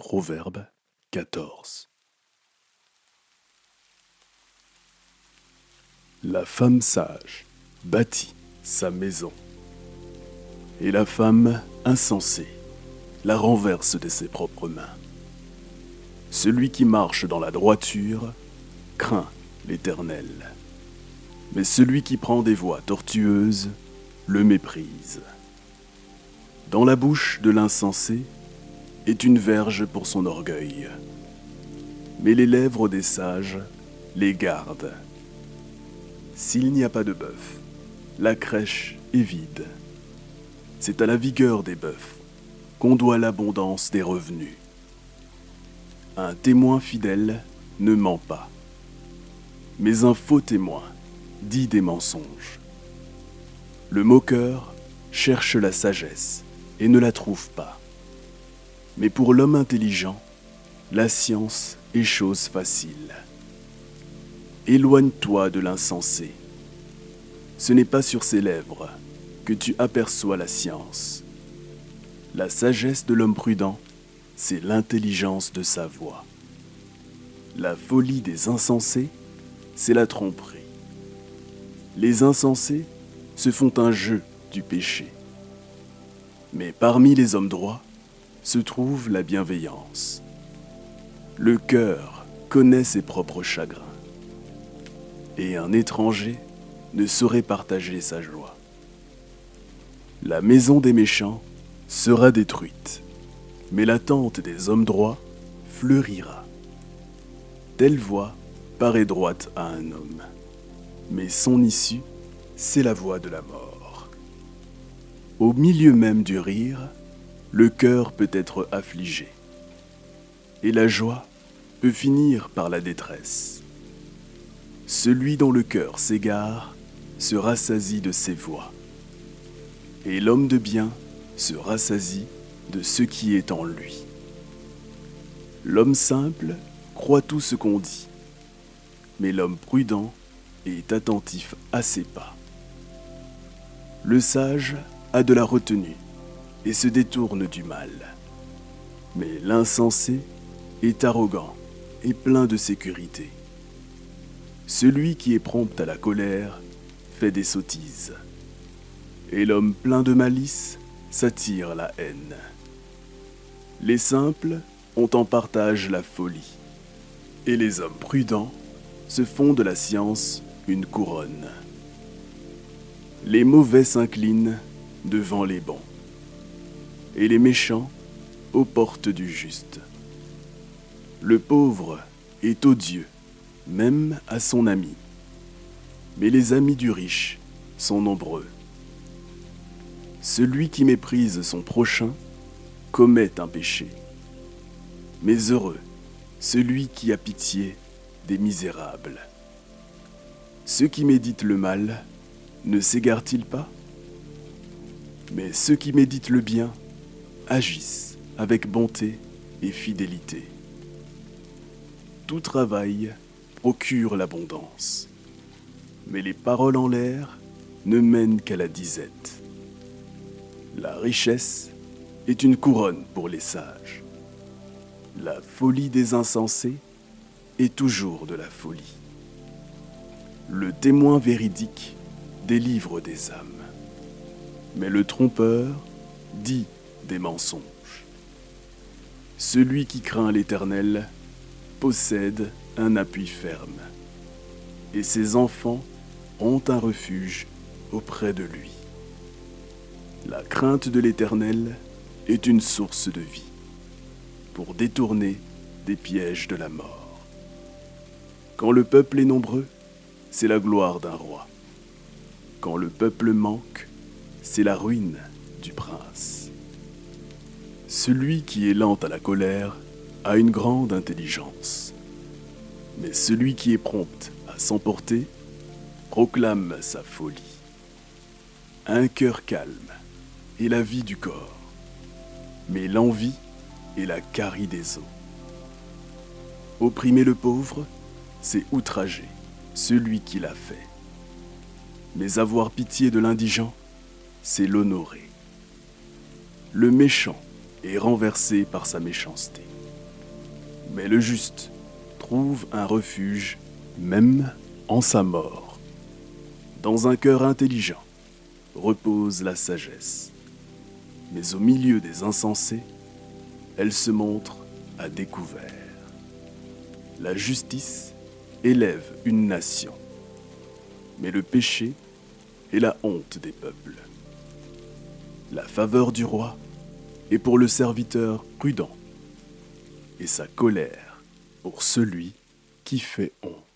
Proverbe 14. La femme sage bâtit sa maison, et la femme insensée la renverse de ses propres mains. Celui qui marche dans la droiture craint l'Éternel, mais celui qui prend des voies tortueuses le méprise. Dans la bouche de l'insensé est une verge pour son orgueil, mais les lèvres des sages les gardent. S'il n'y a pas de bœuf, la crèche est vide. C'est à la vigueur des bœufs qu'on doit l'abondance des revenus. Un témoin fidèle ne ment pas, mais un faux témoin dit des mensonges. Le moqueur cherche la sagesse et ne la trouve pas. Mais pour l'homme intelligent, la science est chose facile. Éloigne-toi de l'insensé. Ce n'est pas sur ses lèvres que tu aperçois la science. La sagesse de l'homme prudent, c'est l'intelligence de sa voix. La folie des insensés, c'est la tromperie. Les insensés se font un jeu du péché. Mais parmi les hommes droits se trouve la bienveillance. Le cœur connaît ses propres chagrins, et un étranger ne saurait partager sa joie. La maison des méchants sera détruite, mais la tente des hommes droits fleurira. Telle voie paraît droite à un homme, mais son issue, c'est la voie de la mort. Au milieu même du rire, le cœur peut être affligé, et la joie peut finir par la détresse. Celui dont le cœur s'égare se rassasie de ses voies, et l'homme de bien se rassasie de ce qui est en lui. L'homme simple croit tout ce qu'on dit, mais l'homme prudent est attentif à ses pas. Le sage a de la retenue et se détourne du mal, mais l'insensé est arrogant et plein de sécurité. Celui qui est prompt à la colère fait des sottises, et l'homme plein de malice s'attire la haine. Les simples ont en partage la folie, et les hommes prudents se font de la science une couronne. Les mauvais s'inclinent devant les bons, et les méchants aux portes du juste. Le pauvre est odieux, même à son ami, mais les amis du riche sont nombreux. Celui qui méprise son prochain commet un péché, mais heureux celui qui a pitié des misérables. Ceux qui méditent le mal ne s'égarent-ils pas? Mais ceux qui méditent le bien agissent avec bonté et fidélité. Tout travail procure l'abondance, mais les paroles en l'air ne mènent qu'à la disette. La richesse est une couronne pour les sages. La folie des insensés est toujours de la folie. Le témoin véridique délivre des âmes, mais le trompeur dit des mensonges. Celui qui craint l'Éternel possède un appui ferme, et ses enfants ont un refuge auprès de lui. La crainte de l'Éternel est une source de vie, pour détourner des pièges de la mort. Quand le peuple est nombreux, c'est la gloire d'un roi. Quand le peuple manque, c'est la ruine du prince. Celui qui est lent à la colère a une grande intelligence, mais celui qui est prompt à s'emporter proclame sa folie. Un cœur calme est la vie du corps, mais l'envie est la carie des os. Opprimer le pauvre, c'est outrager celui qui l'a fait. Mais avoir pitié de l'indigent, c'est l'honorer. Le méchant est renversé par sa méchanceté, Mais le juste trouve un refuge même en sa mort. Dans un cœur intelligent repose la sagesse. Mais au milieu des insensés, elle se montre à découvert. La justice élève une nation, mais le péché est la honte des peuples. La faveur du roi est pour le serviteur prudent, et sa colère pour celui qui fait honte.